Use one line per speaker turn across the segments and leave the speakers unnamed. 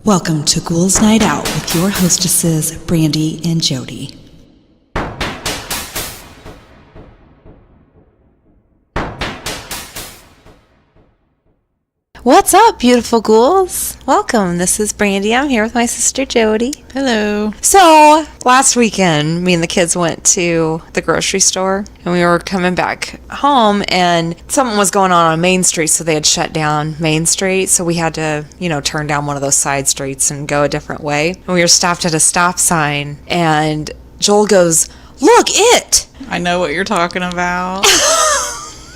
Welcome to Ghouls Night Out with your hostesses, Brandee and Jodi.
What's up, beautiful ghouls? Welcome. This is Brandee. I'm here with my sister, Jodi.
Hello.
So, last weekend, me and the kids went to the grocery store, and we were coming back home, and something was going on Main Street, so they had shut down Main Street, so we had to, turn down one of those side streets and go a different way. And we were stopped at a stop sign, and Joel goes, "Look, it!"
I know what you're talking about.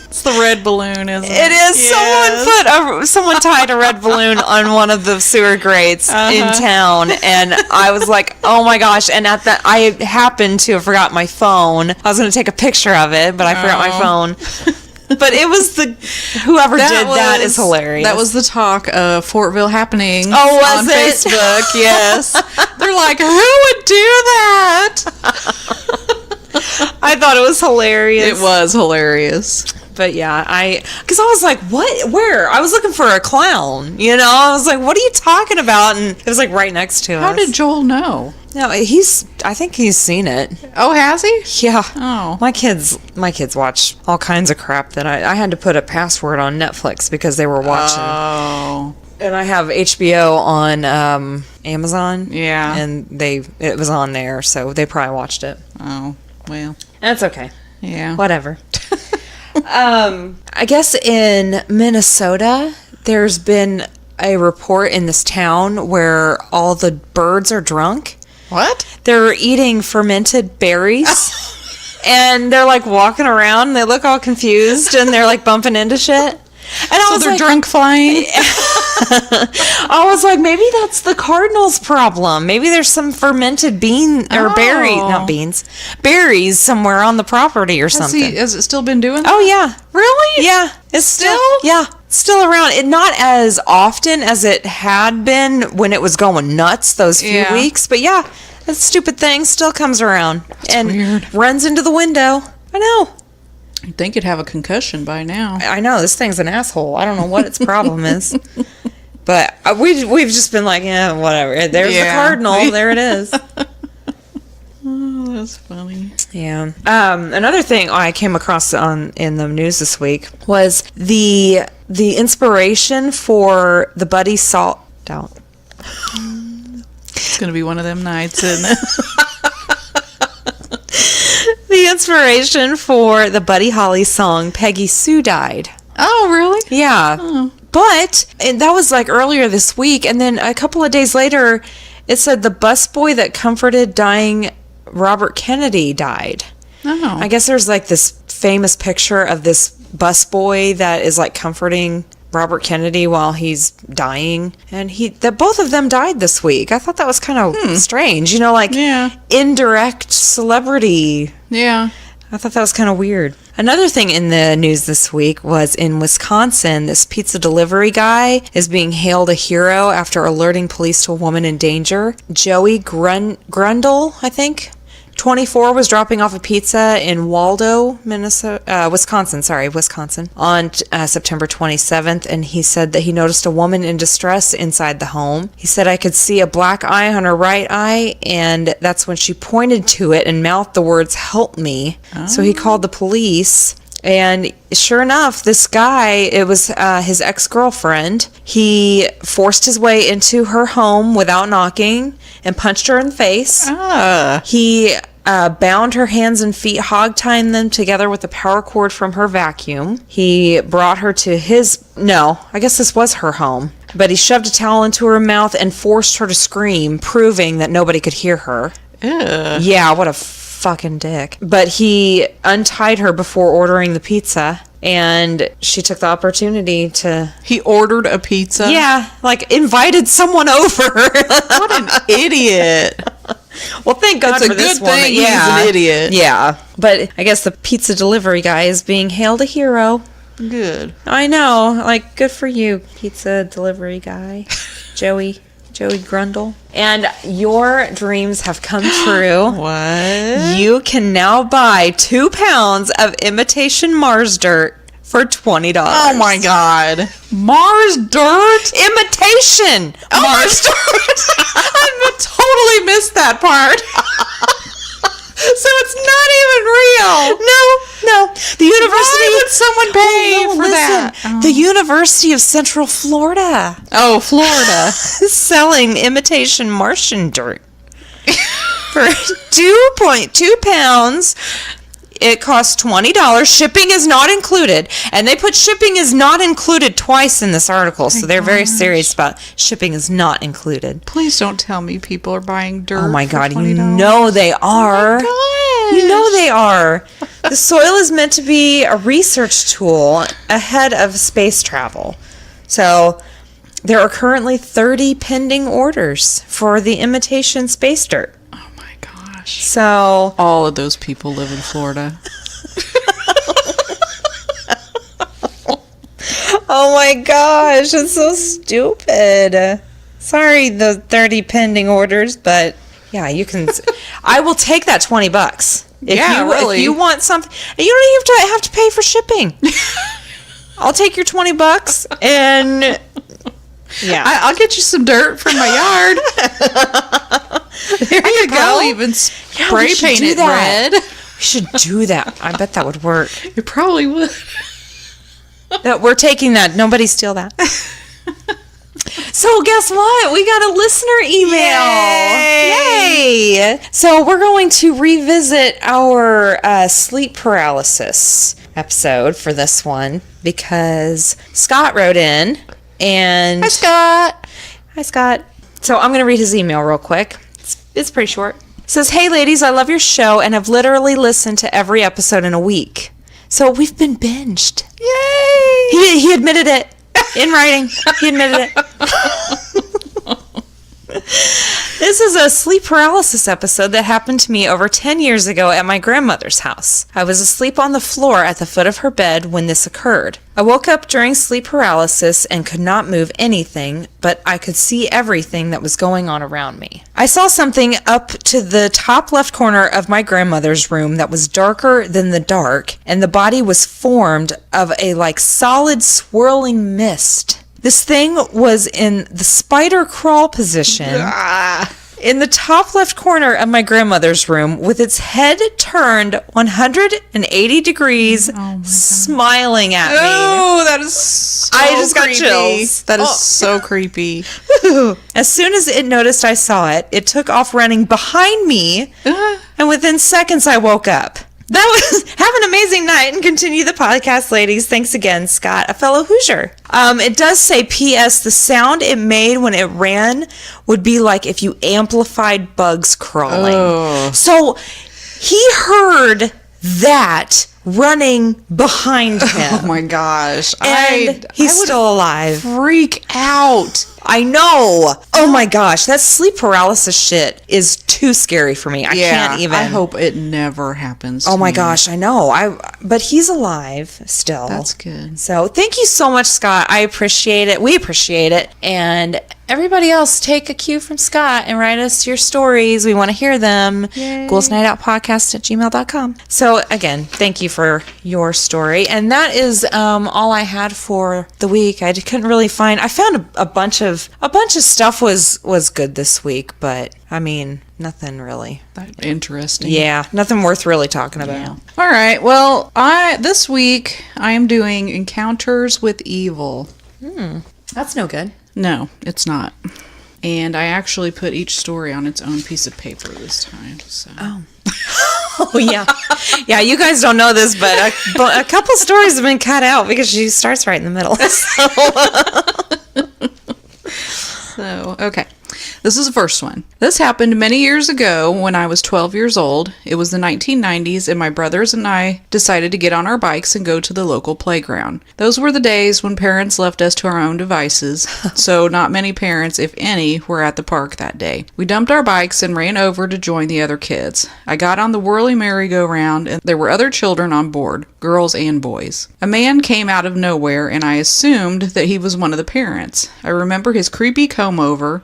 It's the red balloon, isn't it?
It is. Yes. Someone tied a red balloon on one of the sewer grates in town, and I was like, "Oh my gosh!" And at that, I happened to have forgot my phone. I was going to take a picture of it, but I forgot my phone. But it was whoever did that is hilarious.
That was the talk of Fortville happenings on
Facebook.
Yes, they're like, who would do that?
I thought it was hilarious.
It was hilarious.
But yeah, because I was like, what? Where? I was looking for a clown, I was like, what are you talking about? And it was like right next to us.
How did Joel know?
No, I think he's seen it.
Oh, has he?
Yeah.
Oh.
My kids watch all kinds of crap that I had to put a password on Netflix because they were watching.
Oh.
And I have HBO on Amazon.
Yeah.
And it was on there, so they probably watched it.
Oh, well.
That's okay.
Yeah.
Whatever. I guess in Minnesota, there's been a report in this town where all the birds are drunk.
What?
They're eating fermented berries. And they're like walking around, and they look all confused, and they're like bumping into shit. And
so they're drunk flying?
I was like, maybe that's the Cardinals' problem. Maybe there's some fermented berries somewhere on the property or something.
Has it still been doing that?
Oh, yeah.
Really?
Yeah. It's still around. Not as often as it had been when it was going nuts those few weeks. But yeah, that stupid thing still comes around. That's weird. Runs into the window. I know.
You'd think it'd have a concussion by now.
I know. This thing's an asshole. I don't know what its problem is. But we've just been like, yeah, whatever. There's the Cardinal. There it is.
Oh, that's funny.
Yeah. Another thing I came across in the news this week was the inspiration for the Buddy Salt out.
It's going to be one of them nights, isn't it?
The inspiration for the Buddy Holly song Peggy Sue died.
Oh, really?
Yeah.
Oh.
But that was like earlier this week, and then a couple of days later, it said the busboy that comforted dying Robert Kennedy died.
Oh.
I guess there's like this famous picture of this busboy that is like comforting Robert Kennedy while he's dying, and both of them died this week. I thought that was kind of strange, indirect celebrity.
Yeah.
I thought that was kind of weird. Another thing in the news this week was in Wisconsin, this pizza delivery guy is being hailed a hero after alerting police to a woman in danger. Joey Grundle, I think, 24, was dropping off a pizza in Waldo, Wisconsin, on September 27th, and he said that he noticed a woman in distress inside the home. He said, "I could see a black eye on her right eye, and that's when she pointed to it and mouthed the words, 'Help me.'" Oh. So he called the police, and sure enough, this guy, it was his ex-girlfriend. He forced his way into her home without knocking and punched her in the face. He bound her hands and feet, hog-tying them together with a power cord from her vacuum. He brought her to I guess this was her home, but he shoved a towel into her mouth and forced her to scream, proving that nobody could hear her.
Ew.
Yeah, what a fucking dick. But he untied her before ordering the pizza, and she took the opportunity to...
He ordered a pizza?
Yeah, like invited someone over.
What an idiot.
Well, thank God for this woman.
It's a good thing he's an idiot.
Yeah, but I guess the pizza delivery guy is being hailed a hero.
Good.
I know. Like, good for you, pizza delivery guy. Joey Grundle. And your dreams have come true.
What?
You can now buy 2 pounds of imitation Mars dirt for $20.
Oh my God. Mars dirt?
Imitation Mars dirt.
I totally missed that part. So it's not even real.
No. The university.
Why would someone pay for
listen.
that? Oh.
The University of Central Florida
Oh, Florida.
is selling imitation Martian dirt for 2.2 pounds. It costs $20. Shipping is not included. And they put shipping is not included twice in this article. So they're very serious about shipping is not included.
Please don't tell me people are buying dirt.
Oh my God,
for
you
$20.
know they are.
Oh my
You know they are. The soil is meant to be a research tool ahead of space travel. So there are currently 30 pending orders for the imitation space dirt.
Oh my gosh.
So
All of those people live in Florida.
oh my gosh, it's so stupid. Sorry, the 30 pending orders, but yeah, you can. I will take that $20.
Really.
If you want something, you don't even have to pay for shipping. I'll take your $20 and yeah,
I'll get you some dirt from my yard.
there you go.
Probably even spray
we should
paint
do
it
that.
red.
We should do that. I bet that would work.
It probably would.
That we're taking that. Nobody steal that. So guess what? We got a listener email. Yay! So we're going to revisit our sleep paralysis episode for this one because Scott wrote in and...
Hi, Scott.
Hi, Scott. So I'm going to read his email real quick. It's pretty short. It says, "Hey ladies, I love your show and have literally listened to every episode in a week. So we've been binged."
Yay!
He admitted it in writing. He admitted it. This is a sleep paralysis episode that happened to me over 10 years ago at my grandmother's house. I was asleep on the floor at the foot of her bed when this occurred. I woke up during sleep paralysis and could not move anything, but I could see everything that was going on around me. I saw something up to the top left corner of my grandmother's room that was darker than the dark, and the body was formed of a solid swirling mist. This thing was in the spider crawl position in the top left corner of my grandmother's room with its head turned 180 degrees, smiling at me.
Oh, that is so
I just got
creepy.
chills.
That is so creepy.
As soon as it noticed I saw it, it took off running behind me, and within seconds I woke up. That was, have an amazing night and continue the podcast, ladies. Thanks again, Scott, a fellow Hoosier. It does say, P.S. the sound it made when it ran would be like if you amplified bugs crawling.
Oh.
So he heard that running behind him.
Oh my gosh.
And he's still alive.
Freak out.
I know. Oh my gosh, that sleep paralysis shit is too scary for me. I can't even.
I hope it never happens.
Oh
to
my
me.
gosh, I know. But he's alive still.
That's good.
So thank you so much, Scott. I appreciate it. We appreciate it. And everybody else, take a cue from Scott and write us your stories. We want to hear them. GhoulsNightOutPodcast@gmail.com. So again, thank you for your story. And that is all I had for the week. I couldn't really find. I found a bunch of stuff was good this week, but I mean, nothing really.
Interesting.
Yeah, nothing worth really talking about.
Yeah. All right. Well, this week I am doing Encounters with Evil.
That's no good.
No, it's not. And I actually put each story on its own piece of paper this time. So.
Oh yeah, yeah. You guys don't know this, but a couple stories have been cut out because she starts right in the middle.
So, okay. This is the first one. This happened many years ago when I was 12 years old. It was the 1990s, and my brothers and I decided to get on our bikes and go to the local playground. Those were the days when parents left us to our own devices, so not many parents, if any, were at the park that day. We dumped our bikes and ran over to join the other kids. I got on the whirly merry-go-round, and there were other children on board, girls and boys. A man came out of nowhere, and I assumed that he was one of the parents. I remember his creepy comb-over,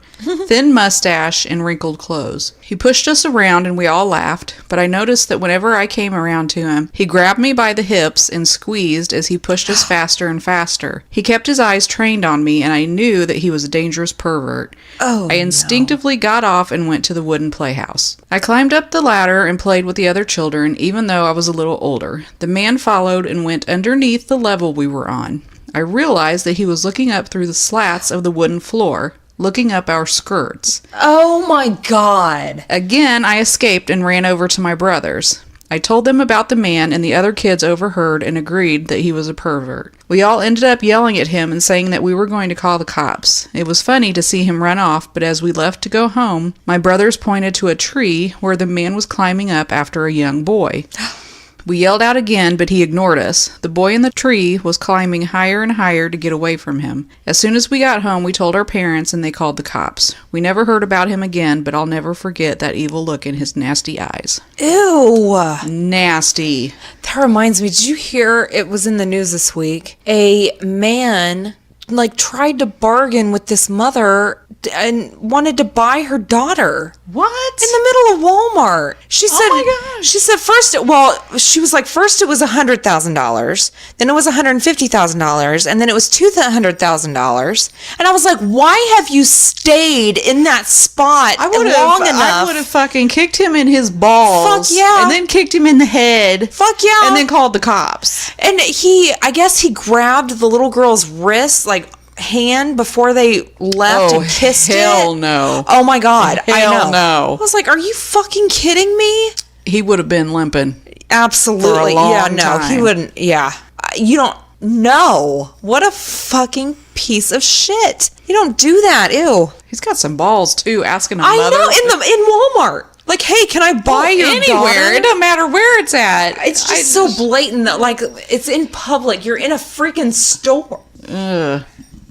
thin thin mustache, and wrinkled clothes. He pushed us around and we all laughed, but I noticed that whenever I came around to him, he grabbed me by the hips and squeezed as he pushed us faster and faster. He kept his eyes trained on me, and I knew that he was a dangerous pervert. I instinctively got off and went to the wooden playhouse. I climbed up the ladder and played with the other children, even though I was a little older. The man followed and went underneath the level we were on. I realized that he was looking up through the slats of the wooden floor, looking up our skirts.
Oh my God.
Again, I escaped and ran over to my brothers. I told them about the man, and the other kids overheard and agreed that he was a pervert. We all ended up yelling at him and saying that we were going to call the cops. It was funny to see him run off, but as we left to go home, my brothers pointed to a tree where the man was climbing up after a young boy. We yelled out again, but he ignored us. The boy in the tree was climbing higher and higher to get away from him. As soon as we got home, we told our parents, and they called the cops. We never heard about him again, but I'll never forget that evil look in his nasty eyes.
Ew.
Nasty.
That reminds me, did you hear, it was in the news this week, a man tried to bargain with this mother and wanted to buy her daughter.
What?
In the middle of Walmart. She said,
oh my gosh.
She said first it was $100,000, then it was $150,000, and then it was $200,000. And I was like, why have you stayed in that spot long enough?
I would have fucking kicked him in his balls.
Fuck yeah.
And then kicked him in the head.
Fuck yeah.
And then called the cops.
And I guess he grabbed the little girl's wrist, hand before they left and kissed
hell
it.
No.
Oh my God. I know.
Hell no.
I was like, are you fucking kidding me?
He would have been limping.
Absolutely.
For a long time.
He wouldn't. Yeah. You don't know. What a fucking piece of shit. You don't do that. Ew.
He's got some balls too, asking a
I
mother.
know, in Walmart. Like, hey, can I buy your
anywhere?
daughter?
It doesn't matter where it's at.
It's just so blatant that, it's in public. You're in a freaking store.
Ugh.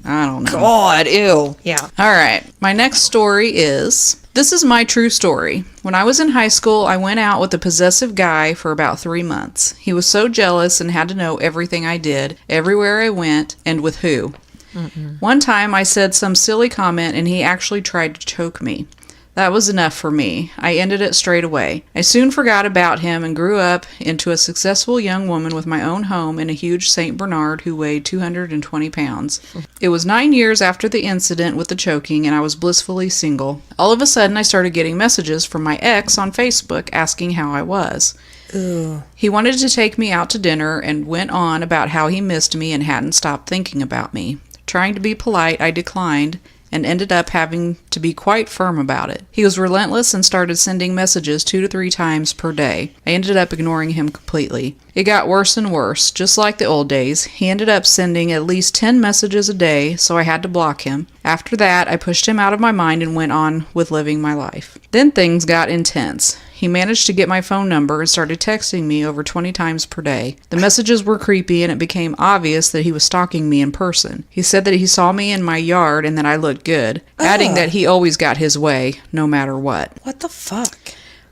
I don't know.
God, ew. Yeah.
All right. My next story this is my true story. When I was in high school, I went out with a possessive guy for about 3 months. He was so jealous and had to know everything I did, everywhere I went, and with who. One time I said some silly comment and he actually tried to choke me. That was enough for me. I ended it straight away. I soon forgot about him and grew up into a successful young woman with my own home and a huge St. Bernard who weighed 220 pounds. It was 9 years after the incident with the choking and I was blissfully single. All of a sudden I started getting messages from my ex on Facebook asking how I was.
Ugh.
He wanted to take me out to dinner and went on about how he missed me and hadn't stopped thinking about me. Trying to be polite, I declined and ended up having to be quite firm about it. He was relentless and started sending messages 2 to 3 times per day. I ended up ignoring him completely. It got worse and worse, just like the old days. He ended up sending at least 10 messages a day, so I had to block him. After that, I pushed him out of my mind and went on with living my life. Then things got intense. He managed to get my phone number and started texting me over 20 times per day. The messages were creepy and it became obvious that he was stalking me in person. He said that he saw me in my yard and that I looked good, adding that he always got his way, no matter what.
What the fuck?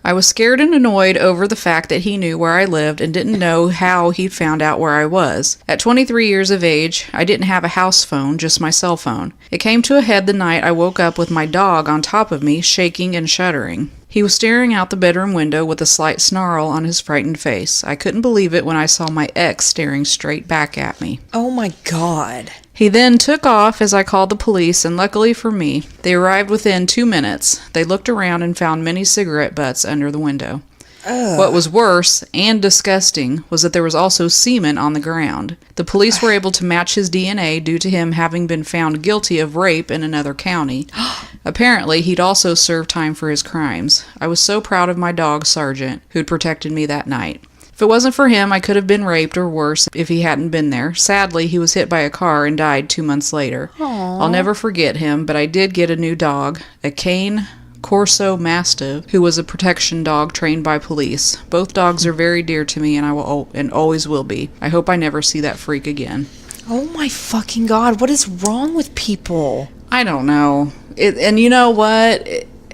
I was scared and annoyed over the fact that he knew where I lived and didn't know how he'd found out where I was. At 23 years of age, I didn't have a house phone, just my cell phone. It came to a head the night I woke up with my dog on top of me, shaking and shuddering. He was staring out the bedroom window with a slight snarl on his frightened face. I couldn't believe it when I saw my ex staring straight back at me.
Oh my God.
He then took off as I called the police, and luckily for me, they arrived within 2 minutes. They looked around and found many cigarette butts under the window.
Ugh.
What was worse and disgusting was that there was also semen on the ground. The police were able to match his DNA due to him having been found guilty of rape in another county. Apparently, he'd also served time for his crimes. I was so proud of my dog, Sergeant, who'd protected me that night. If it wasn't for him, I could have been raped or worse if he hadn't been there. Sadly, he was hit by a car and died 2 months later.
Aww.
I'll never forget him, but I did get a new dog, a Cane Corso Mastiff, who was a protection dog trained by police. Both dogs are very dear to me and always will be. I hope I never see that freak again.
Oh my fucking God, what is wrong with people?
I don't know. And you know what?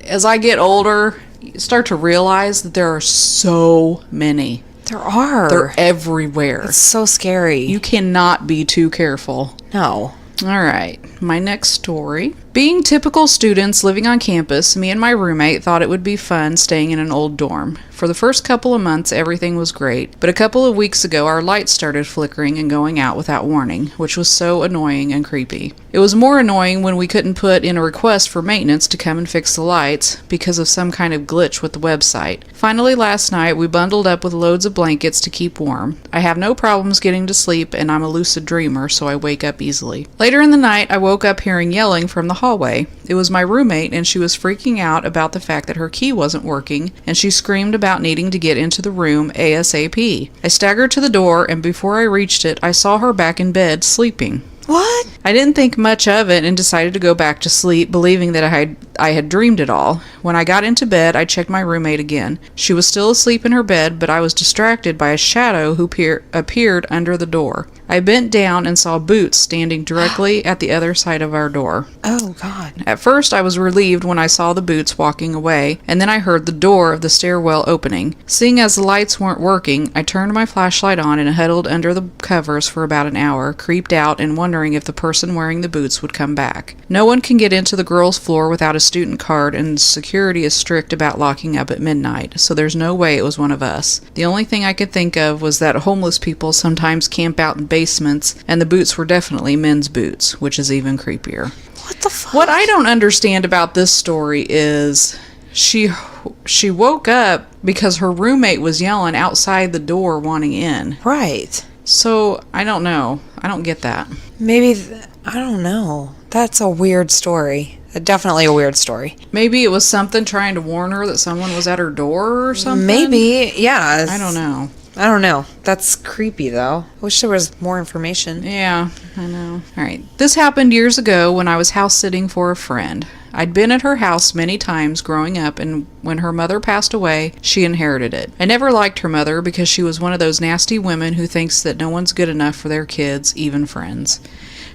As I get older, you start to realize that there are so many.
There are.
They're everywhere.
It's so scary.
You cannot be too careful.
No.
All right. My next story Being typical students living on campus, me and my roommate thought it would be fun staying in an old dorm. For the first couple of months, everything was great, but a couple of weeks ago, our lights started flickering and going out without warning, which was so annoying and creepy. It was more annoying when we couldn't put in a request for maintenance to come and fix the lights because of some kind of glitch with the website. Finally, last night, we bundled up with loads of blankets to keep warm. I have no problems getting to sleep, and I'm a lucid dreamer, so I wake up easily. Later in the night, I woke up hearing yelling from the hallway. It was my roommate, and she was freaking out about the fact that her key wasn't working, and she screamed about needing to get into the room ASAP. I staggered to the door, and before I reached it, I saw her back in bed, sleeping.
What?
I didn't think much of it and decided to go back to sleep, believing that I had dreamed it all. When I got into bed, I checked my roommate again. She was still asleep in her bed, but I was distracted by a shadow who appeared under the door. I bent down and saw Boots standing directly at the other side of our door.
Oh, God.
At first, I was relieved when I saw the Boots walking away, and then I heard the door of the stairwell opening. Seeing as the lights weren't working, I turned my flashlight on and huddled under the covers for about an hour, creeped out and wondering if the person wearing the boots would come back. No one can get into the girls' floor without a student card, and security is strict about locking up at midnight, so there's no way it was one of us. The only thing I could think of was that homeless people sometimes camp out in basements, and the boots were definitely men's boots, which is even creepier.
What the fuck?
What I don't understand about this story is she woke up because her roommate was yelling outside the door wanting in.
Right.
So, I don't know. I don't get that.
Maybe, I don't know. That's a weird story. Definitely a weird story.
Maybe it was something trying to warn her that someone was at her door or something?
Maybe, yeah.
I don't know.
I don't know. That's creepy, though. I wish there was more information.
Yeah, I know. All right. This happened years ago when I was house sitting for a friend. I'd been at her house many times growing up, and when her mother passed away, she inherited it. I never liked her mother because she was one of those nasty women who thinks that no one's good enough for their kids, even friends.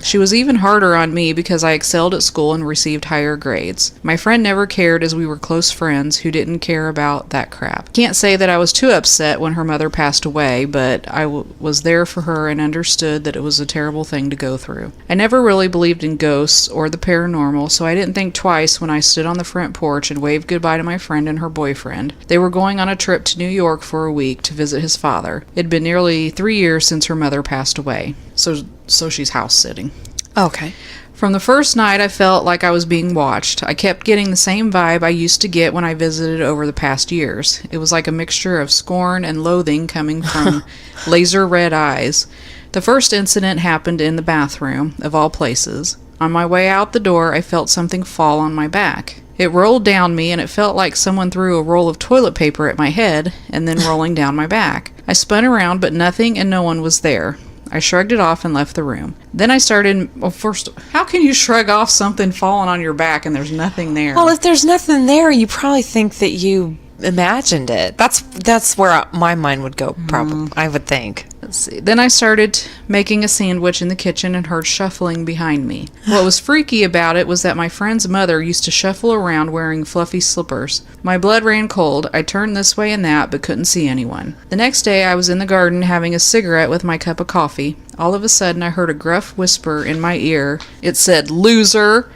She was even harder on me because I excelled at school and received higher grades. My friend never cared as we were close friends who didn't care about that crap. Can't say that I was too upset when her mother passed away, but I was there for her and understood that it was a terrible thing to go through. I never really believed in ghosts or the paranormal, so I didn't think twice when I stood on the front porch and waved goodbye to my friend and her boyfriend. They were going on a trip to New York for a week to visit his father. It'd been nearly 3 years since her mother passed away. So she's house sitting.
Okay.
From the first night, I felt like I was being watched. I kept getting the same vibe I used to get when I visited over the past years. It was like a mixture of scorn and loathing coming from laser red eyes. The first incident happened in the bathroom, of all places. On my way out the door, I felt something fall on my back. It rolled down me, and it felt like someone threw a roll of toilet paper at my head, and then rolling down my back. I spun around, but nothing and no one was there. I shrugged it off and left the room. Then I started, first, how can you shrug off something falling on your back and there's nothing there?
Well, if there's nothing there, you probably think that you imagined it. That's where my mind would go, probably, I would think.
Let's see. Then I started making a sandwich in the kitchen and heard shuffling behind me. What was freaky about it was that my friend's mother used to shuffle around wearing fluffy slippers. My blood ran cold. I turned this way and that, but couldn't see anyone. The next day, I was in the garden having a cigarette with my cup of coffee. All of a sudden, I heard a gruff whisper in my ear. It said, "Loser."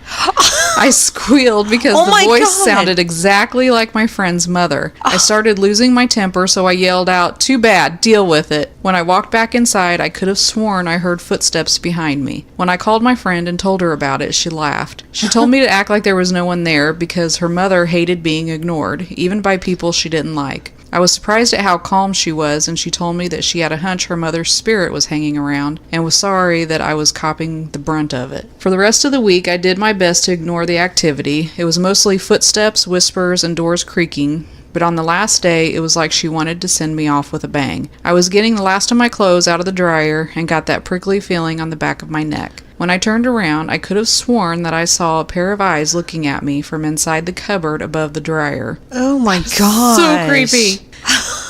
I squealed because the voice sounded exactly like my friend's mother. I started losing my temper, so I yelled out, "Too bad, deal with it." When I walked back inside, I could have sworn I heard footsteps behind me. When I called my friend and told her about it, she laughed. She told me to act like there was no one there because her mother hated being ignored, even by people she didn't like. I was surprised at how calm she was, and she told me that she had a hunch her mother's spirit was hanging around, and was sorry that I was copping the brunt of it. For the rest of the week, I did my best to ignore the activity. It was mostly footsteps, whispers, and doors creaking, but on the last day, it was like she wanted to send me off with a bang. I was getting the last of my clothes out of the dryer, and got that prickly feeling on the back of my neck. When I turned around, I could have sworn that I saw a pair of eyes looking at me from inside the cupboard above the dryer.
Oh my god.
So creepy.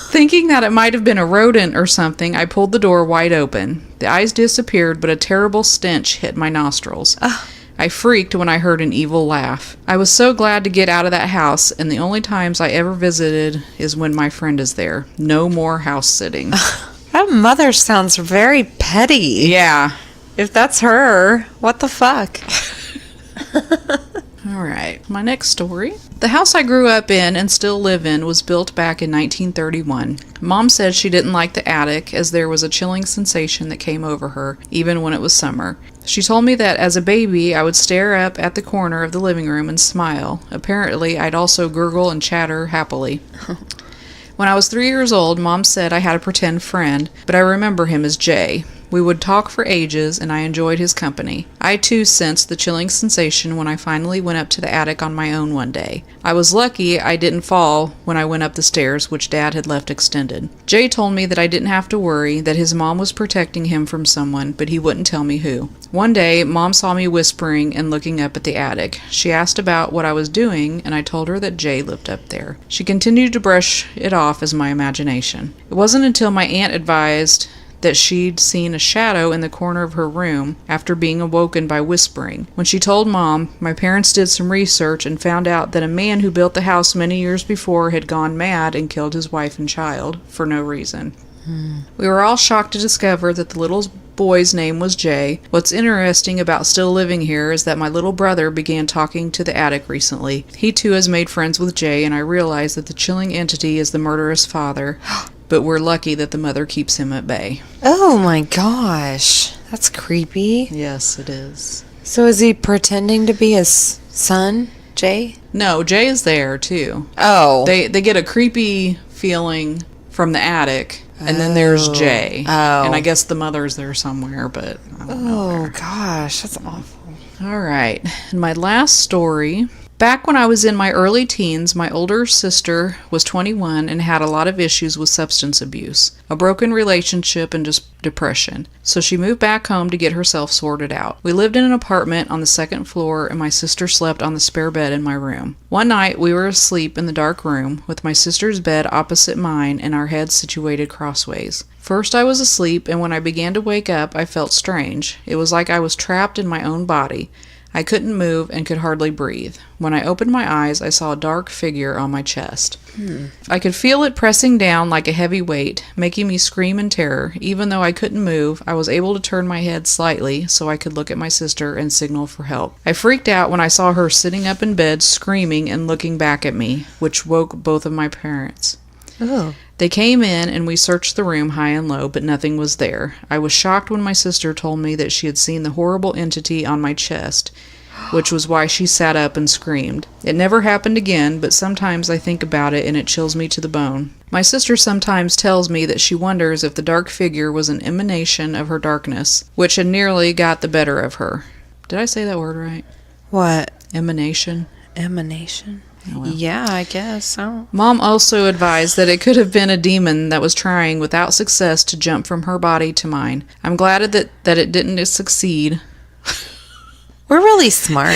Thinking that it might have been a rodent or something, I pulled the door wide open. The eyes disappeared, but a terrible stench hit my nostrils. I freaked when I heard an evil laugh. I was so glad to get out of that house, and the only times I ever visited is when my friend is there. No more house sitting.
That mother sounds very petty.
Yeah.
If that's her, what the fuck?
All right, my next story. The house I grew up in and still live in was built back in 1931. Mom said she didn't like the attic as there was a chilling sensation that came over her, even when it was summer. She told me that as a baby, I would stare up at the corner of the living room and smile. Apparently, I'd also gurgle and chatter happily. When I was 3 years old, Mom said I had a pretend friend, but I remember him as Jay. We would talk for ages, and I enjoyed his company. I too sensed the chilling sensation when I finally went up to the attic on my own one day. I was lucky I didn't fall when I went up the stairs, which Dad had left extended. Jay told me that I didn't have to worry, that his mom was protecting him from someone, but he wouldn't tell me who. One day, Mom saw me whispering and looking up at the attic. She asked about what I was doing, and I told her that Jay lived up there. She continued to brush it off as my imagination. It wasn't until my aunt advised that she'd seen a shadow in the corner of her room after being awoken by whispering. When she told Mom, my parents did some research and found out that a man who built the house many years before had gone mad and killed his wife and child for no reason. We were all shocked to discover that the little boy's name was Jay. What's interesting about still living here is that my little brother began talking to the attic recently. He too has made friends with Jay, and I realize that the chilling entity is the murderous father. But we're lucky that the mother keeps him at bay.
Oh my gosh. That's creepy.
Yes, it is.
So is he pretending to be his son, Jay?
No, Jay is there too.
Oh.
They get a creepy feeling from the attic, and then there's Jay.
Oh.
And I guess the mother's there somewhere, but I don't know
Oh
where.
gosh, that's awful.
All right. And my last story. Back when I was in my early teens, my older sister was 21 and had a lot of issues with substance abuse, a broken relationship, and just depression. So she moved back home to get herself sorted out. We lived in an apartment on the second floor, and my sister slept on the spare bed in my room. One night, we were asleep in the dark room, with my sister's bed opposite mine and our heads situated crossways. First I was asleep, and when I began to wake up, I felt strange. It was like I was trapped in my own body. I couldn't move and could hardly breathe. When I opened my eyes, I saw a dark figure on my chest. I could feel it pressing down like a heavy weight, making me scream in terror. Even though I couldn't move, I was able to turn my head slightly so I could look at my sister and signal for help. I freaked out when I saw her sitting up in bed, screaming and looking back at me, which woke both of my parents.
Oh.
They came in and we searched the room high and low, but nothing was there. I was shocked when my sister told me that she had seen the horrible entity on my chest, which was why she sat up and screamed. It never happened again, but sometimes I think about it and it chills me to the bone. My sister sometimes tells me that she wonders if the dark figure was an emanation of her darkness, which had nearly got the better of her. Did I say that word right?
What?
Emanation?
Emanation?
Oh, well.
Yeah, I guess.
Mom also advised that it could have been a demon that was trying without success to jump from her body to mine. I'm glad that it didn't succeed.
We're really smart.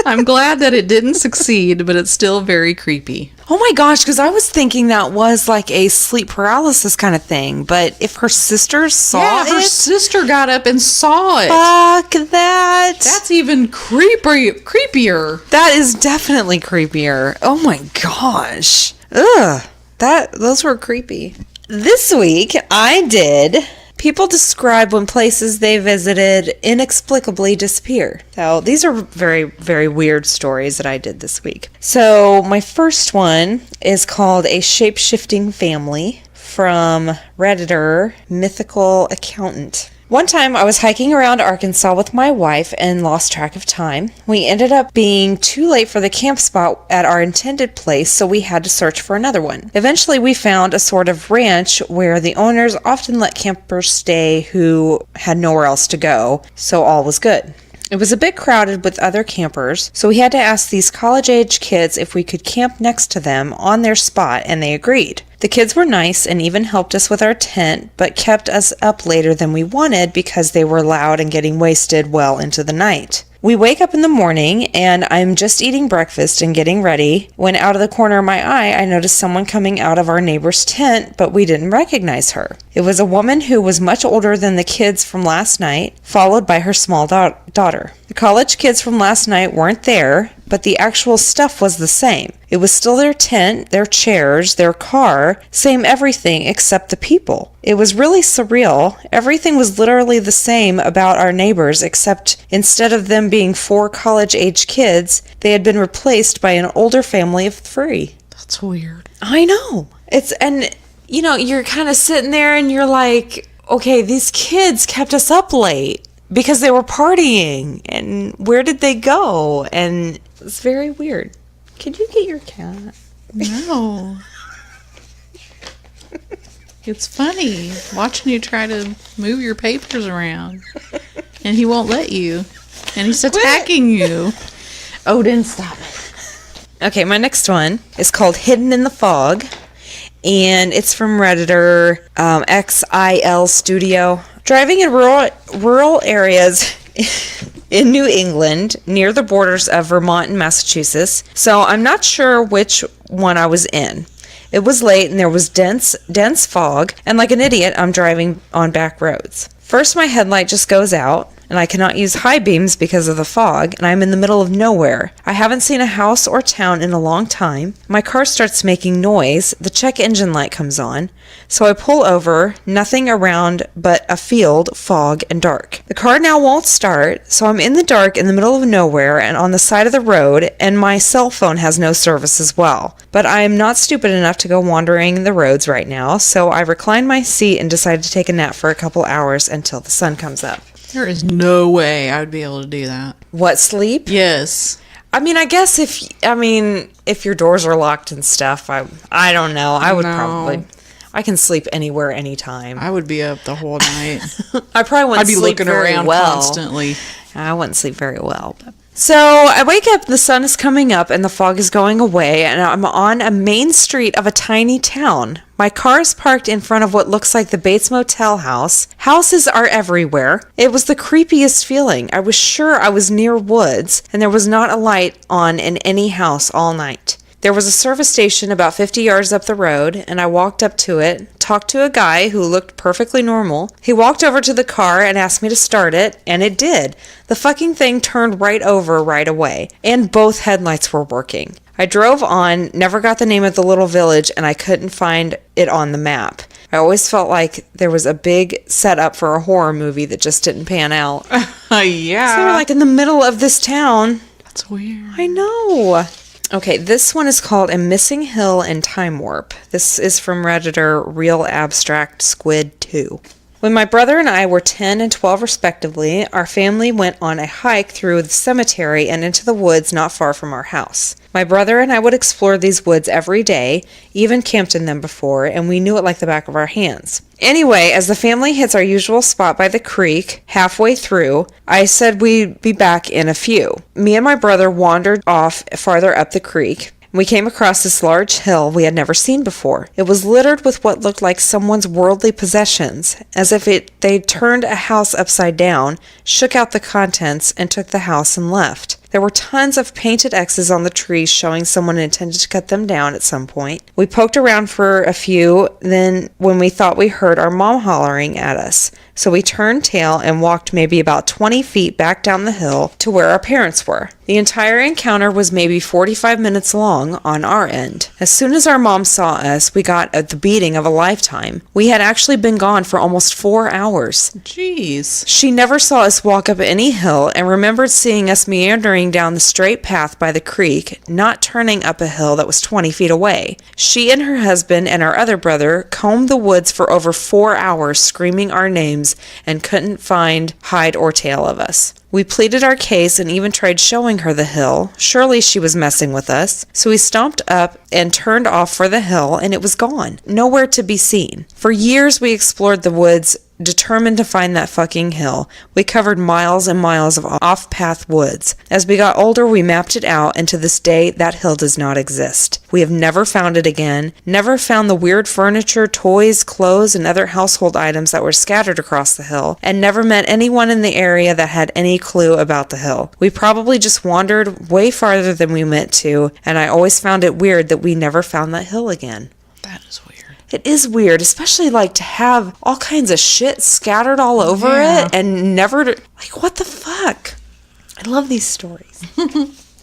I'm glad that it didn't succeed, but it's still very creepy.
Oh my gosh, because I was thinking that was like a sleep paralysis kind of thing. But if her sister saw
her
it,
sister got up and saw it.
fuck that.
That's even creepier.
That is definitely creepier. Oh my gosh. Ugh. Those were creepy. This week, I did... People describe when places they visited inexplicably disappear. So these are very, very weird stories that I did this week. So my first one is called A Shape-Shifting Family from Redditor Mythical Accountant. One time I was hiking around Arkansas with my wife and lost track of time. We ended up being too late for the camp spot at our intended place, so we had to search for another one. Eventually we found a sort of ranch where the owners often let campers stay who had nowhere else to go, so all was good. It was a bit crowded with other campers, so we had to ask these college-age kids if we could camp next to them on their spot, and they agreed. The kids were nice and even helped us with our tent, but kept us up later than we wanted because they were loud and getting wasted well into the night. We wake up in the morning, and I'm just eating breakfast and getting ready, when out of the corner of my eye, I noticed someone coming out of our neighbor's tent, but we didn't recognize her. It was a woman who was much older than the kids from last night, followed by her small daughter. The college kids from last night weren't there, but the actual stuff was the same. It was still their tent, their chairs, their car, same everything except the people. It was really surreal. Everything was literally the same about our neighbors, except instead of them being 4 college-age kids, they had been replaced by an older family of 3.
That's weird.
I know. You're kind of sitting there and you're like, okay, these kids kept us up late because they were partying, and where did they go? And it's very weird. Could you get your cat?
No. It's funny watching you try to move your papers around, and he won't let you, and he's attacking you.
Odin, stop it. Okay, my next one is called Hidden in the Fog, and it's from Redditor XIL Studio. Driving in rural areas in New England, near the borders of Vermont and Massachusetts, so I'm not sure which one I was in. It was late and there was dense fog, and like an idiot, I'm driving on back roads. First, my headlight just goes out, and I cannot use high beams because of the fog, and I'm in the middle of nowhere. I haven't seen a house or town in a long time. My car starts making noise. The check engine light comes on. So I pull over, nothing around but a field, fog, and dark. The car now won't start, so I'm in the dark in the middle of nowhere and on the side of the road, and my cell phone has no service as well. But I am not stupid enough to go wandering the roads right now, so I recline my seat and decide to take a nap for a couple hours until the sun comes up.
There is no way I would be able to do that.
What, sleep?
Yes.
I mean, I guess if your doors are locked and stuff, I don't know. I would probably... I can sleep anywhere, anytime.
I would be up the whole night.
I probably wouldn't sleep
looking
very
around
well.
Constantly.
I wouldn't sleep very well. So I wake up, the sun is coming up, and the fog is going away, and I'm on a main street of a tiny town. My car is parked in front of what looks like the Bates Motel house. Houses are everywhere. It was the creepiest feeling. I was sure I was near woods, and there was not a light on in any house all night. There was a service station about 50 yards up the road, and I walked up to it, talked to a guy who looked perfectly normal. He walked over to the car and asked me to start it, and it did. The fucking thing turned right over right away, and both headlights were working. I drove on, never got the name of the little village, and I couldn't find it on the map. I always felt like there was a big setup for a horror movie that just didn't pan out.
Yeah.
So we're like in the middle of this town.
That's weird.
I know. Okay, this one is called A Missing Hill and Time Warp. This is from Redditor Real Abstract Squid 2. When my brother and I were 10 and 12 respectively, our family went on a hike through the cemetery and into the woods not far from our house. My brother and I would explore these woods every day, even camped in them before, and we knew it like the back of our hands. Anyway, as the family hits our usual spot by the creek, halfway through, I said we'd be back in a few. Me and my brother wandered off farther up the creek. We came across this large hill we had never seen before. It was littered with what looked like someone's worldly possessions, as if they'd turned a house upside down, shook out the contents, and took the house and left. There were tons of painted X's on the trees showing someone intended to cut them down at some point. We poked around for a few, then when we thought we heard our mom hollering at us. So we turned tail and walked maybe about 20 feet back down the hill to where our parents were. The entire encounter was maybe 45 minutes long on our end. As soon as our mom saw us, we got the beating of a lifetime. We had actually been gone for almost 4 hours.
Jeez.
She never saw us walk up any hill and remembered seeing us meandering down the straight path by the creek, not turning up a hill that was 20 feet away. She and her husband and our other brother combed the woods for over 4 hours screaming our names and couldn't find hide or tail of us. We pleaded our case and even tried showing her the hill. Surely she was messing with us. So we stomped up and turned off for the hill, and it was gone. Nowhere to be seen. For years we explored the woods, determined to find that fucking hill. We covered miles and miles of off-path woods. As we got older, we mapped it out, and to this day, that hill does not exist. We have never found it again, never found the weird furniture, toys, clothes, and other household items that were scattered across the hill, and never met anyone in the area that had any clue about the hill. We probably just wandered way farther than we meant to, and I always found it weird that we never found that hill again.
That is weird.
It is weird, especially like to have all kinds of shit scattered all over it and never, like, what the fuck? I love these stories.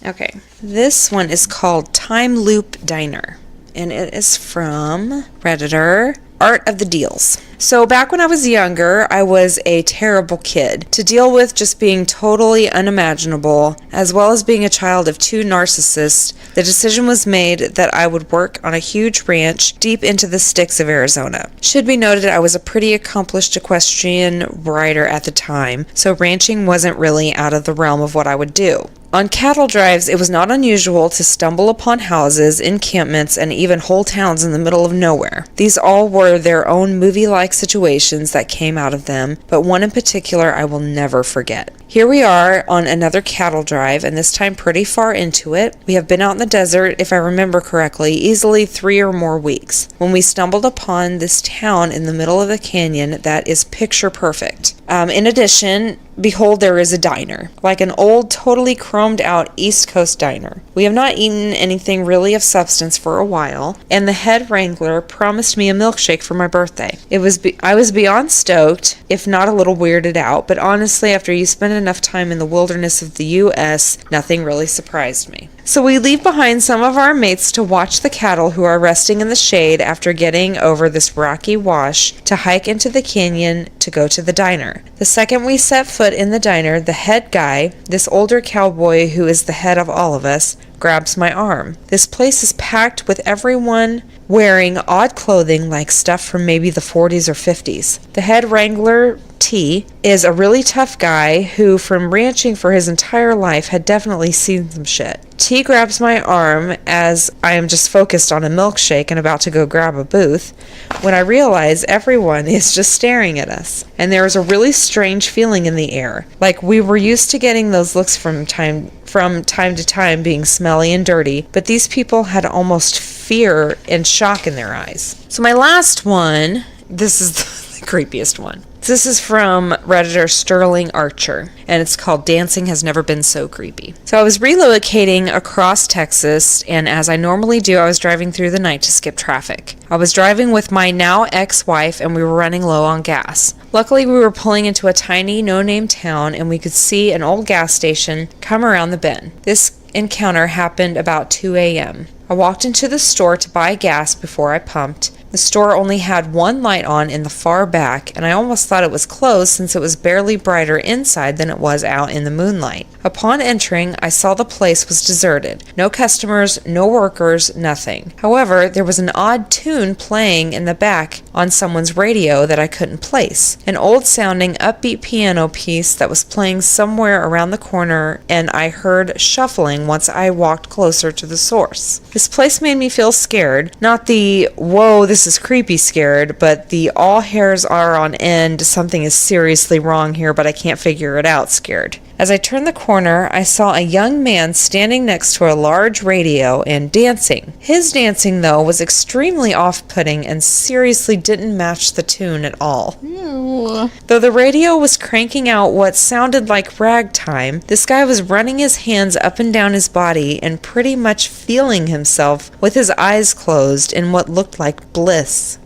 Okay, this one is called Time Loop Diner, and it is from Redditor, Art of the Deals. So back when I was younger, I was a terrible kid to deal with, just being totally unimaginable, as well as being a child of two narcissists. The decision was made that I would work on a huge ranch deep into the sticks of Arizona. Should be noted I was a pretty accomplished equestrian rider at the time, so ranching wasn't really out of the realm of what I would do. On cattle drives, it was not unusual to stumble upon houses, encampments, and even whole towns in the middle of nowhere. These all were their own movie-like situations that came out of them, but one in particular I will never forget. Here we are on another cattle drive, and this time pretty far into it. We have been out in the desert, if I remember correctly, easily 3 or more weeks, when we stumbled upon this town in the middle of the canyon that is picture perfect. In addition, behold, there is a diner, like an old, totally chromed out East Coast diner. We have not eaten anything really of substance for a while, and the head wrangler promised me a milkshake for my birthday. I was beyond stoked, if not a little weirded out, but honestly, after you spend enough time in the wilderness of the U.S., nothing really surprised me. So we leave behind some of our mates to watch the cattle who are resting in the shade after getting over this rocky wash to hike into the canyon to go to the diner. The second we set foot in the diner, the head guy, this older cowboy who is the head of all of us, grabs my arm. This place is packed with everyone wearing odd clothing like stuff from maybe the 40s or 50s. The head wrangler, T, is a really tough guy who, from ranching for his entire life, had definitely seen some shit. T grabs my arm as I am just focused on a milkshake and about to go grab a booth, when I realize everyone is just staring at us. And there is a really strange feeling in the air, like we were used to getting those looks from time to time being smelly and dirty, but these people had almost fear and shock in their eyes. So my last one, this is the creepiest one. This is from Redditor Sterling Archer, and it's called Dancing Has Never Been So Creepy. So I was relocating across Texas, and as I normally do, I was driving through the night to skip traffic. I was driving with my now ex-wife, and we were running low on gas. Luckily, we were pulling into a tiny, no-name town, and we could see an old gas station come around the bend. This encounter happened about 2 a.m. I walked into the store to buy gas before I pumped. The store only had one light on in the far back, and I almost thought it was closed since it was barely brighter inside than it was out in the moonlight. Upon entering, I saw the place was deserted. No customers, no workers, nothing. However, there was an odd tune playing in the back on someone's radio that I couldn't place. An old-sounding, upbeat piano piece that was playing somewhere around the corner, and I heard shuffling once I walked closer to the source. This place made me feel scared. Not the, whoa, this is creepy scared, but the all hairs are on end, something is seriously wrong here, but I can't figure it out scared. As I turned the corner, I saw a young man standing next to a large radio and dancing. His dancing, though, was extremely off-putting and seriously didn't match the tune at all.
Ew.
Though the radio was cranking out what sounded like ragtime, this guy was running his hands up and down his body and pretty much feeling himself with his eyes closed in what looked like bliss.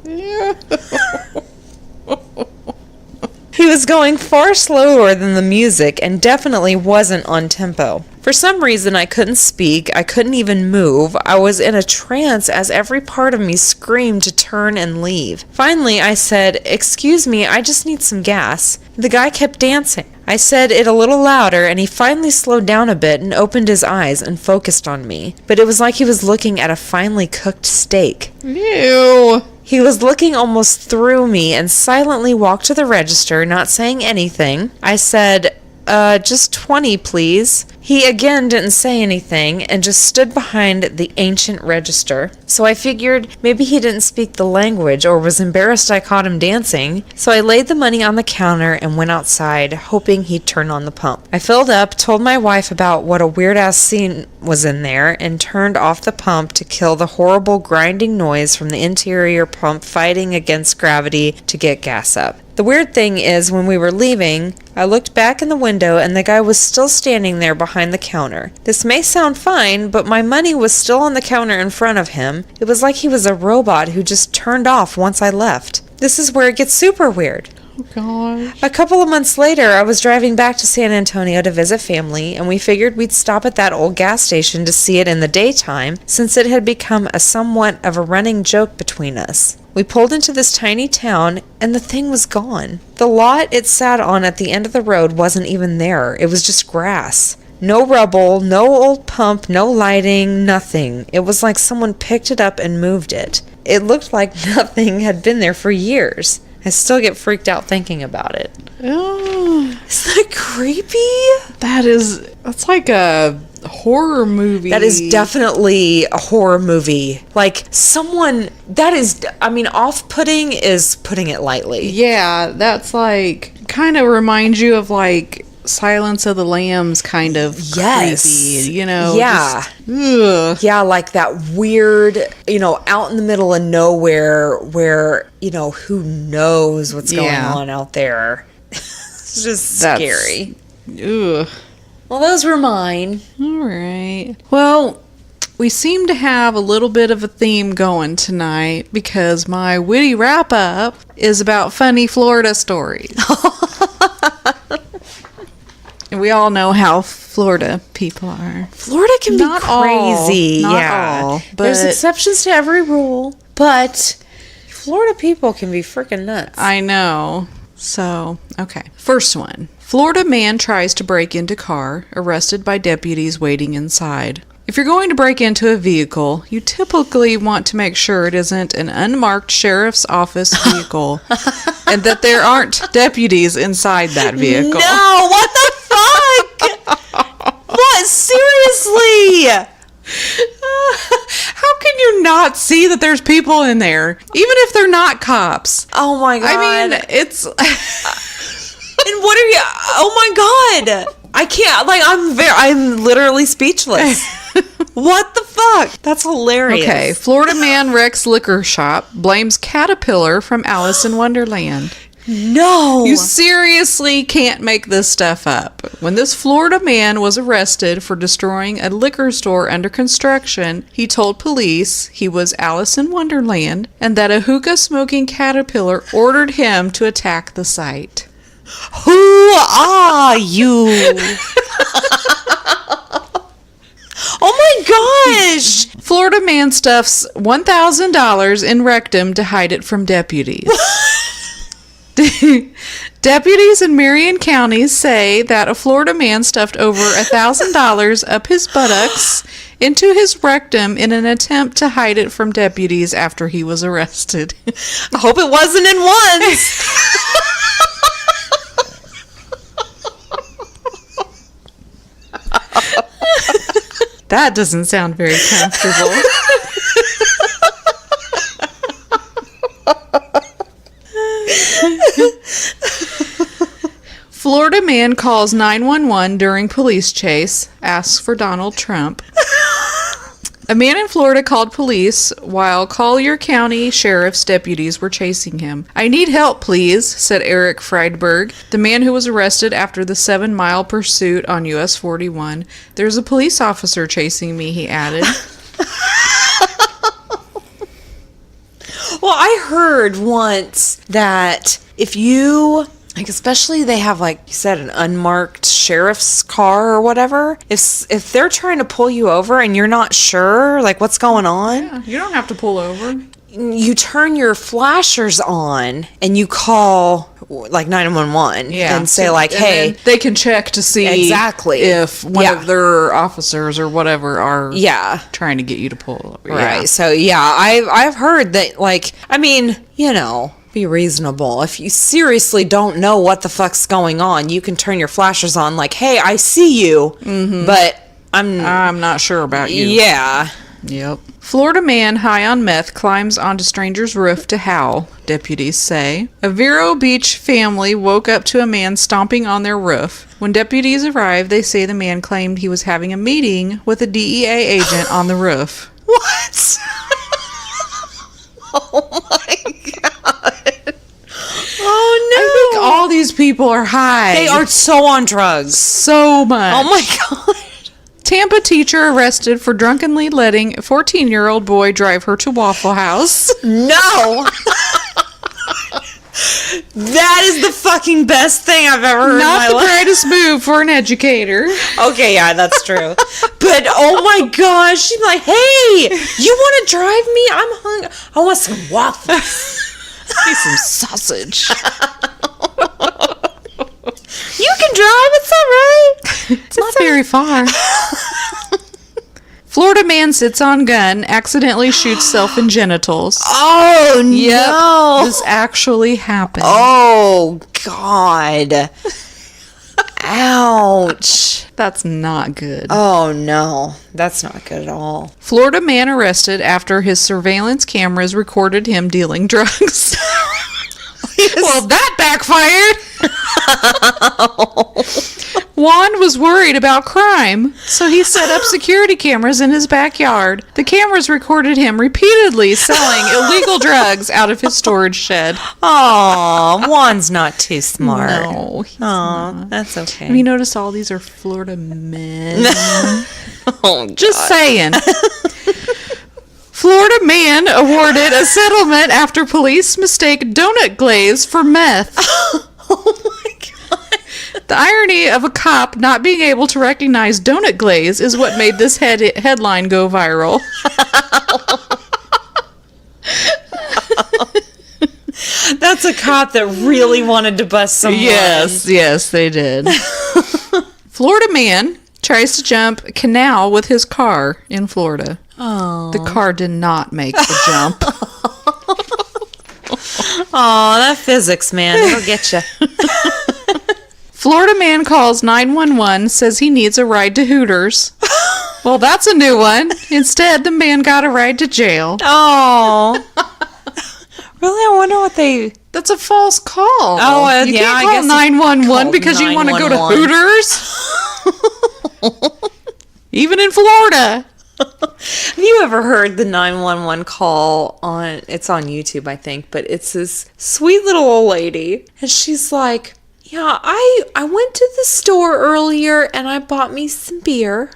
He was going far slower than the music and definitely wasn't on tempo. For some reason, I couldn't speak, I couldn't even move. I was in a trance as every part of me screamed to turn and leave. Finally, I said, "Excuse me, I just need some gas." The guy kept dancing. I said it a little louder, and he finally slowed down a bit and opened his eyes and focused on me. But it was like he was looking at a finely cooked steak.
Ew.
He was looking almost through me and silently walked to the register, not saying anything. I said, just 20, please. He again didn't say anything and just stood behind the ancient register. So I figured maybe he didn't speak the language or was embarrassed I caught him dancing. So I laid the money on the counter and went outside, hoping he'd turn on the pump. I filled up, told my wife about what a weird-ass scene was in there, and turned off the pump to kill the horrible grinding noise from the interior pump fighting against gravity to get gas up. The weird thing is, when we were leaving, I looked back in the window and the guy was still standing there behind the counter. This may sound fine, but my money was still on the counter in front of him. It was like he was a robot who just turned off once I left. This is where it gets super weird.
gosh.
A couple of months later, I was driving back to San Antonio to visit family, and we figured we'd stop at that old gas station to see it in the daytime, since it had become somewhat of a running joke between us. We pulled into this tiny town, and the thing was gone. The lot it sat on at the end of the road wasn't even there. It was just grass. No rubble, no old pump, no lighting, nothing. It was like someone picked it up and moved it. It looked like nothing had been there for years. I still get freaked out thinking about it.
Oh,
Isn't that creepy?
that's like a horror movie.
That is definitely a horror movie. Like, off-putting is putting it lightly.
Yeah, that's like, kind of reminds you of like Silence of the Lambs kind of creepy, you know?
Yeah.
Ugh.
Yeah, like that weird, out in the middle of nowhere where, who knows what's going on out there. It's just scary.
Ugh.
Well, those were mine.
All right. Well, we seem to have a little bit of a theme going tonight because my witty wrap-up is about funny Florida stories. And we all know how Florida people are.
Florida can be crazy.
Not all, but
there's exceptions to every rule, but Florida people can be freaking nuts.
I know. So, okay. First one. Florida man tries to break into car, arrested by deputies waiting inside. If you're going to break into a vehicle, you typically want to make sure it isn't an unmarked sheriff's office vehicle and that there aren't deputies inside that vehicle.
No, what the fuck? What? Seriously?
How can you not see that there's people in there, even if they're not cops?
Oh my god.
I mean, it's...
And what are you... Oh my god. I can't... I'm literally speechless. What the fuck? That's hilarious.
Okay, Florida man wrecks liquor shop, blames caterpillar from Alice in Wonderland.
No.
You seriously can't make this stuff up. When this Florida man was arrested for destroying a liquor store under construction, he told police he was Alice in Wonderland and that a hookah-smoking caterpillar ordered him to attack the site.
Who are you? Oh my gosh!
Florida man stuffs $1,000 in rectum to hide it from deputies. Deputies in Marion County say that a Florida man stuffed over $1,000 up his buttocks into his rectum in an attempt to hide it from deputies after he was arrested.
I hope it wasn't in ones.
That doesn't sound very comfortable. Florida man calls 911 during police chase, asks for Donald Trump. A man in Florida called police while Collier County Sheriff's deputies were chasing him. "I need help, please," said Eric Friedberg, the man who was arrested after the 7-mile pursuit on US 41. "There's a police officer chasing me," he added.
Well, I heard once that if you... especially they have, like you said, an unmarked sheriff's car or whatever. If they're trying to pull you over and you're not sure, like, what's going on,
Yeah, you don't have to pull over.
you turn your flashers on and you call, like, 911 and say, like, hey.
And they can check to see
exactly
if one of their officers or whatever are trying to get you to pull over.
Right. Yeah. So, I've heard that, like, I mean, be reasonable. If you seriously don't know what the fuck's going on, you can turn your flashers on like, hey, I see you, but I'm
not sure about you.
Yeah.
Yep. Florida man high on meth climbs onto stranger's roof to howl, deputies say. A Vero Beach family woke up to a man stomping on their roof. When deputies arrived, they say the man claimed he was having a meeting with a DEA agent on the roof.
What? Oh my god. Oh no.
I think all these people are high.
They are so on drugs.
So much.
Oh my god.
Tampa teacher arrested for drunkenly letting a 14-year-old boy drive her to Waffle House.
No. That is the fucking best thing I've ever heard in
Not
my
the
life.
brightest move for an educator.
Okay, yeah, that's true. But oh my gosh, she's like, hey, you want to drive me? I'm hungry. I want some waffles.
Need some sausage.
You can drive, it's all right.
It's not very far. Florida man sits on gun, accidentally shoots self in genitals.
Oh,
Yep,
no.
this actually happened.
Oh, God. Ouch.
That's not good.
Oh, no. That's not good at all.
Florida man arrested after his surveillance cameras recorded him dealing drugs. Well, that backfired. Juan was worried about crime, so he set up security cameras in his backyard. The cameras recorded him repeatedly selling illegal drugs out of his storage shed.
Oh, Juan's not too smart.
No, he's not.
That's okay.
Have you noticed all these are Florida men?
Oh,
Just saying. Florida man awarded a settlement after police mistake donut glaze for meth.
Oh my God.
The irony of a cop not being able to recognize donut glaze is what made this headline go viral.
That's a cop that really wanted to bust someone.
Yes, they did. Florida man tries to jump a canal with his car in Florida.
Oh.
The car did not make the jump.
Oh, that physics, man. It'll get you.
Florida man calls 911, says he needs a ride to Hooters. Well, that's a new one. Instead, the man got a ride to jail.
Oh. Really? I wonder what they...
That's a false call.
Oh,
you
yeah,
can't
I
call
guess
911
called
because you want to go to
911.
Hooters? Even in Florida.
Have you ever heard the 911 call on... It's on YouTube, I think, but it's this sweet little old lady. And she's like, yeah, I went to the store earlier and I bought me some beer.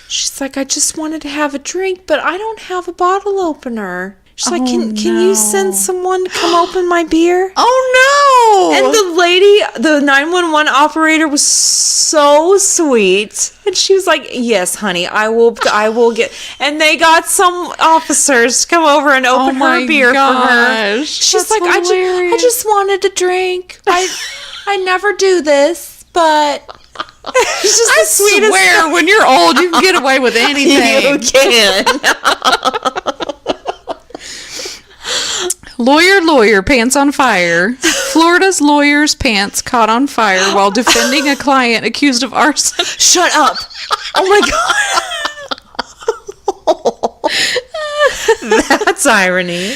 She's like, I just wanted to have a drink, but I don't have a bottle opener. She's like, can you send someone to come open my beer?
Oh, no.
And the lady, the 911 operator was so sweet. And she was like, yes, honey, I will get... And they got some officers to come over and open her beer for her. She's like, I just wanted a drink. I never do this, but... She's just
I
the sweetest.
swear, when you're old, you can get away with anything.
You can.
Lawyer, pants on fire. Florida's lawyer's pants caught on fire while defending a client accused of arson.
Shut up. Oh my God. That's irony.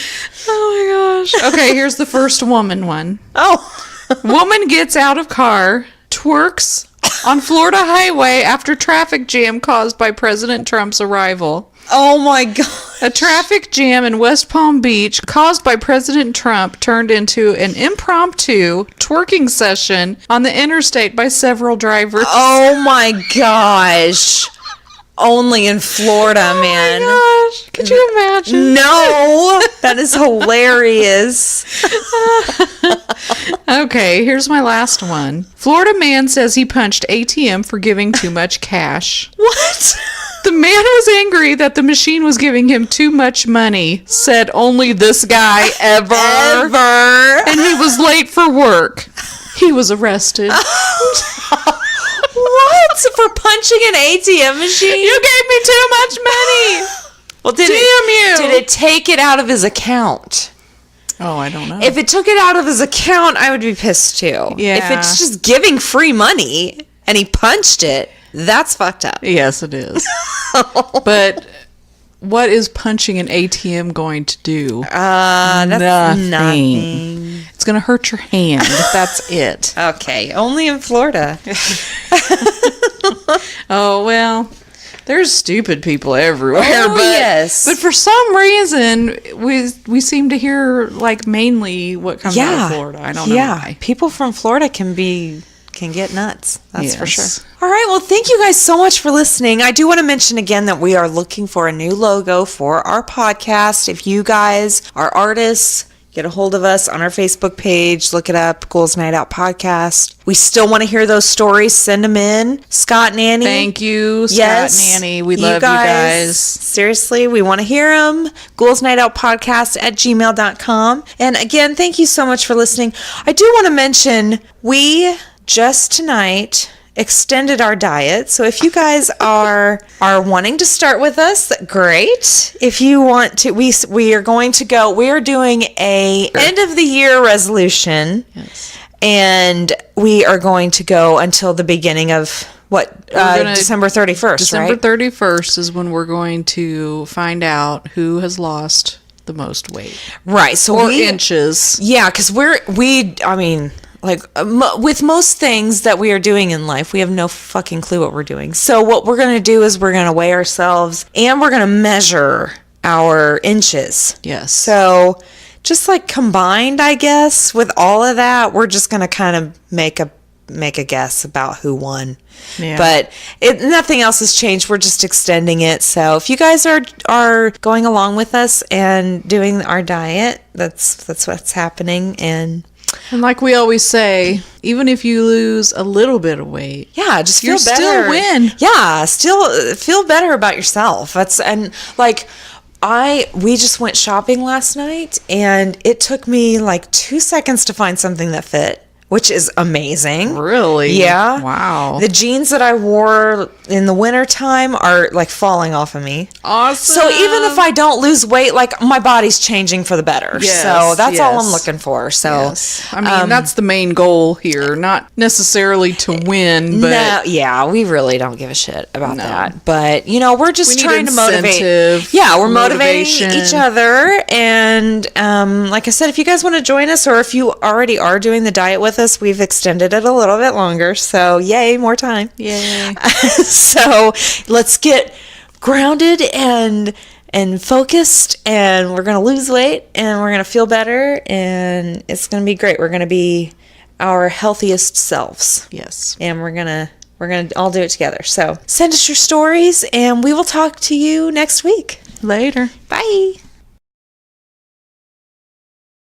Oh my gosh. Okay, here's the first woman one.
Oh.
Woman gets out of car, twerks on Florida highway after traffic jam caused by President Trump's arrival.
Oh my God.
A traffic jam in West Palm Beach caused by President Trump turned into an impromptu twerking session on the interstate by several drivers.
Oh my gosh. Only in Florida, man.
Oh my gosh. Could you imagine?
No. That is hilarious.
Okay, here's my last one. Florida man says he punched ATM for giving too much cash.
What?
The man was angry that the machine was giving him too much money. Said only this guy ever. And he was late for work. He was arrested.
What? For punching an ATM machine?
You gave me too much money.
Well, did it take it out of his account?
Oh, I don't know.
If it took it out of his account, I would be pissed too.
Yeah.
If it's just giving free money and he punched it, that's fucked up.
Yes, it is. But what is punching an ATM going to do?
That's nothing.
It's going to hurt your hand. That's it.
Okay, only in Florida.
Oh, well, there's stupid people everywhere.
Oh, yes.
But for some reason, we seem to hear, like, mainly what comes out of Florida. I don't know why.
People from Florida can get nuts. That's for
Yes.
sure. All right. Well, thank you guys so much for listening. I do want to mention again that we are looking for a new logo for our podcast. If you guys are artists, get a hold of us on our Facebook page. Look it up, Ghouls Night Out Podcast. We still want to hear those stories. Send them in. Scott and Annie.
Thank you, Scott and Annie. We love you guys.
Seriously, we want to hear them. GhoulsNightOutPodcast@gmail.com. And again, thank you so much for listening. I do want to mention, we just tonight extended our diet. So if you guys are wanting to start with us, great. If you want to, we are going to go, we are doing a end of the year resolution.
Yes.
And we are going to go until the beginning of December 31st,
December
right?
31st is when we're going to find out who has lost the most weight.
Right. So
or inches.
Yeah, because with most things that we are doing in life, we have no fucking clue what we're doing. So what we're going to do is we're going to weigh ourselves and we're going to measure our inches.
Yes.
So just like combined, I guess, with all of that, we're just going to kind of make a guess about who won.
Yeah.
But nothing else has changed. We're just extending it. So if you guys are going along with us and doing our diet, that's what's happening. And
like we always say, even if you lose a little bit of weight,
yeah, just feel
you
better.
Still win.
Yeah, still feel better about yourself. We just went shopping last night, and it took me like 2 seconds to find something that fit, which is amazing.
Really?
Yeah.
Wow.
The jeans that I wore in the wintertime are like falling off of me.
Awesome.
So even if I don't lose weight, like my body's changing for the better.
Yes,
so that's all
yes.
I'm looking for. So
yes. I mean, that's the main goal here, not necessarily to win, but
no, yeah, we really don't give a shit about that. But we're just
we
trying
need
to motivate.
incentive,
Yeah, we're motivating
motivation.
each other. And like I said, if you guys want to join us, or if you already are doing the diet with us, we've extended it a little bit longer. So yay, more time.
Yay.
So let's get grounded and focused, and we're going to lose weight, and we're going to feel better, and it's going to be great. We're going to be our healthiest selves.
Yes.
And we're going to all do it together. So send us your stories, and we will talk to you next week.
Later.
Bye.